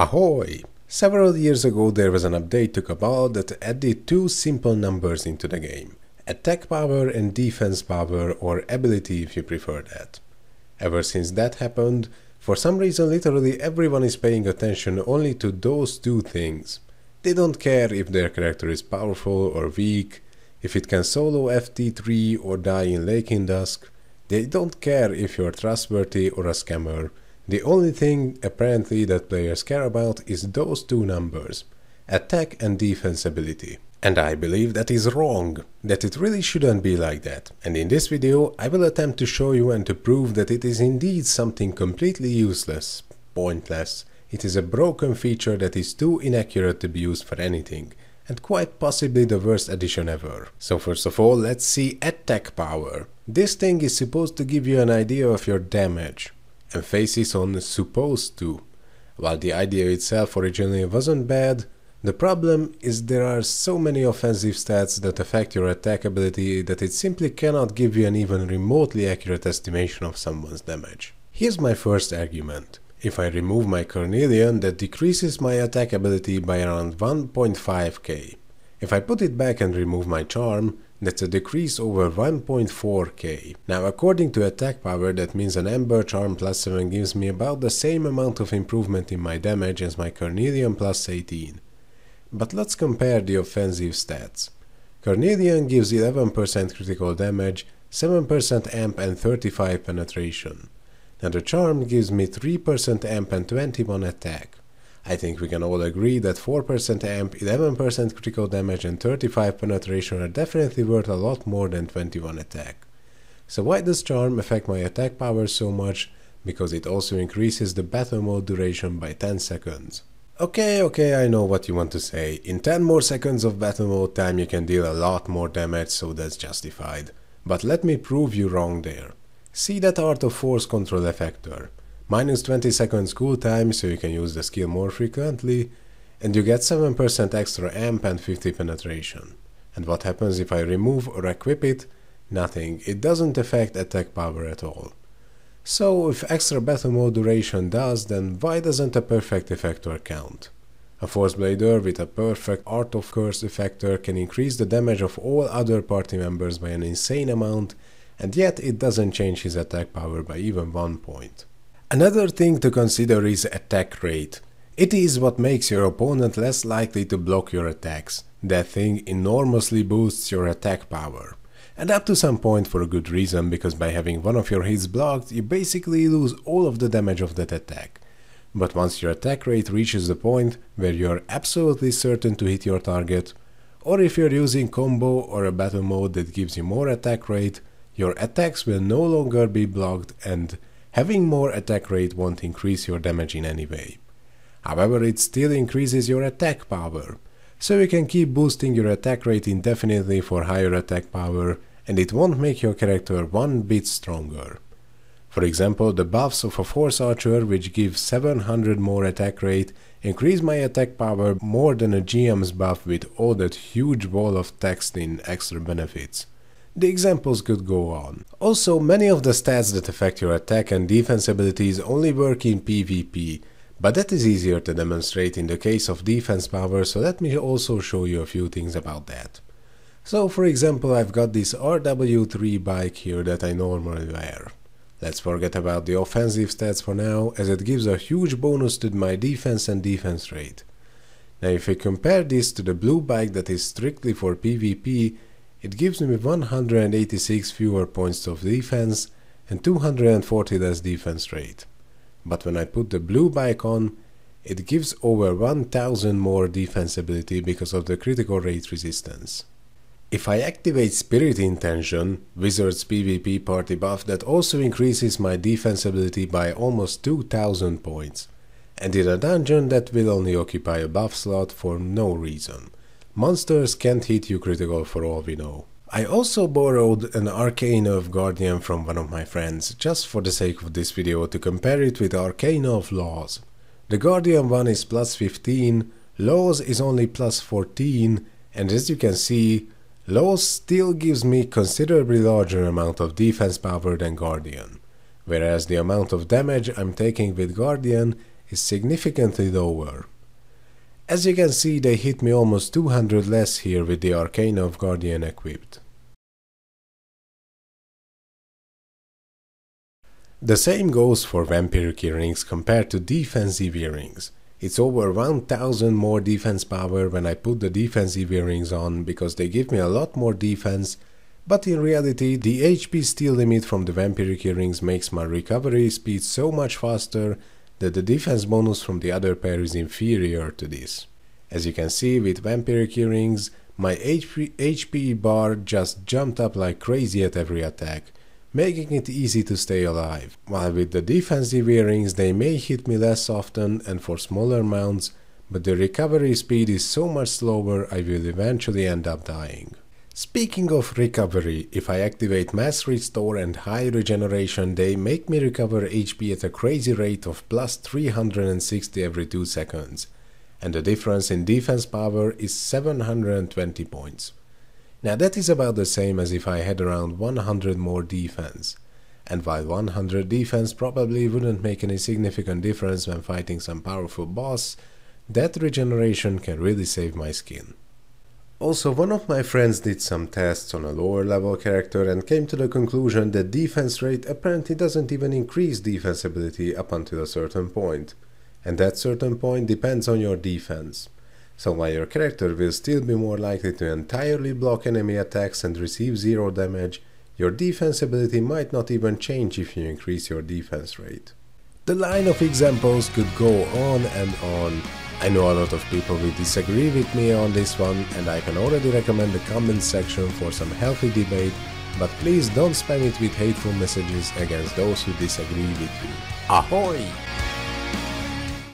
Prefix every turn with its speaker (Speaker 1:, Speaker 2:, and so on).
Speaker 1: Ahoy! Several years ago there was an update to Cabal that added two simple numbers into the game. Attack power and defense power, or ability if you prefer that. Ever since that happened, for some reason literally everyone is paying attention only to those two things. They don't care if their character is powerful or weak, if it can solo FT3 or die in Lake in Dusk. They don't care if you're trustworthy or a scammer. The only thing apparently that players care about is those two numbers, attack and defense ability. And I believe that is wrong, that it really shouldn't be like that. And in this video I will attempt to show you and to prove that it is indeed something completely useless, pointless. It is a broken feature that is too inaccurate to be used for anything, and quite possibly the worst addition ever. So first of all, let's see attack power. This thing is supposed to give you an idea of your damage. Emphasis on supposed to. While the idea itself originally wasn't bad, the problem is there are so many offensive stats that affect your attack ability that it simply cannot give you an even remotely accurate estimation of someone's damage. Here's my first argument. If I remove my Cornelian, that decreases my attack ability by around 1.5k. If I put it back and remove my charm, that's a decrease over 1.4k. Now according to attack power, that means an Ember charm plus 7 gives me about the same amount of improvement in my damage as my Cornelian plus 18. But let's compare the offensive stats. Cornelian gives 11% critical damage, 7% amp and 35 penetration. Now the charm gives me 3% amp and 21 attack. I think we can all agree that 4% amp, 11% critical damage and 35 penetration are definitely worth a lot more than 21 attack. So why does charm affect my attack power so much? Because it also increases the battle mode duration by 10 seconds. Okay, I know what you want to say. In 10 more seconds of battle mode time you can deal a lot more damage, so that's justified. But let me prove you wrong there. See that Art of Force control effector. Minus 20 seconds cooltime, so you can use the skill more frequently, and you get 7% extra amp and 50 penetration. And what happens if I remove or equip it? Nothing, it doesn't affect attack power at all. So if extra battle mode duration does, then why doesn't a perfect effector count? A Force Blader with a perfect Art of Curse effector can increase the damage of all other party members by an insane amount, and yet it doesn't change his attack power by even 1 point. Another thing to consider is attack rate. It is what makes your opponent less likely to block your attacks. That thing enormously boosts your attack power. And up to some point for a good reason, because by having one of your hits blocked, you basically lose all of the damage of that attack. But once your attack rate reaches the point where you are absolutely certain to hit your target, or if you're using combo or a battle mode that gives you more attack rate, your attacks will no longer be blocked, and having more attack rate won't increase your damage in any way. However, it still increases your attack power, so you can keep boosting your attack rate indefinitely for higher attack power, and it won't make your character one bit stronger. For example, the buffs of a Force Archer, which give 700 more attack rate, increase my attack power more than a GM's buff with all that huge wall of text in extra benefits. The examples could go on. Also, many of the stats that affect your attack and defense abilities only work in PvP, but that is easier to demonstrate in the case of defense power, so let me also show you a few things about that. So for example, I've got this RW3 bike here that I normally wear. Let's forget about the offensive stats for now, as it gives a huge bonus to my defense and defense rate. Now if we compare this to the blue bike that is strictly for PvP, it gives me 186 fewer points of defense and 240 less defense rate. But when I put the blue bike on, it gives over 1000 more defense ability because of the critical rate resistance. If I activate Spirit Intention, Wizard's PvP party buff, that also increases my defense ability by almost 2000 points. And in a dungeon that will only occupy a buff slot for no reason. Monsters can't hit you critical for all we know. I also borrowed an Arcane of Guardian from one of my friends, just for the sake of this video, to compare it with Arcane of Laws. The Guardian one is plus 15, Laws is only plus 14, and as you can see, Laws still gives me considerably larger amount of defense power than Guardian, whereas the amount of damage I'm taking with Guardian is significantly lower. As you can see, they hit me almost 200 less here with the Arcana of Guardian equipped. The same goes for Vampiric Earrings compared to Defensive Earrings. It's over 1000 more defense power when I put the Defensive Earrings on because they give me a lot more defense, but in reality the HP steal limit from the Vampiric Earrings makes my recovery speed so much faster that the defense bonus from the other pair is inferior to this. As you can see, with Vampiric Earrings, my HP bar just jumped up like crazy at every attack, making it easy to stay alive, while with the Defensive Earrings they may hit me less often and for smaller mounts, but the recovery speed is so much slower I will eventually end up dying. Speaking of recovery, if I activate Mass Restore and High Regeneration, they make me recover HP at a crazy rate of plus 360 every 2 seconds, and the difference in defense power is 720 points. Now that is about the same as if I had around 100 more defense, and while 100 defense probably wouldn't make any significant difference when fighting some powerful boss, that regeneration can really save my skin. Also, one of my friends did some tests on a lower level character and came to the conclusion that defense rate apparently doesn't even increase defense ability up until a certain point, and that certain point depends on your defense. So while your character will still be more likely to entirely block enemy attacks and receive 0 damage, your defense ability might not even change if you increase your defense rate. The line of examples could go on and on. I know a lot of people will disagree with me on this one, and I can already recommend the comment section for some healthy debate, but please don't spam it with hateful messages against those who disagree with you. Ahoy!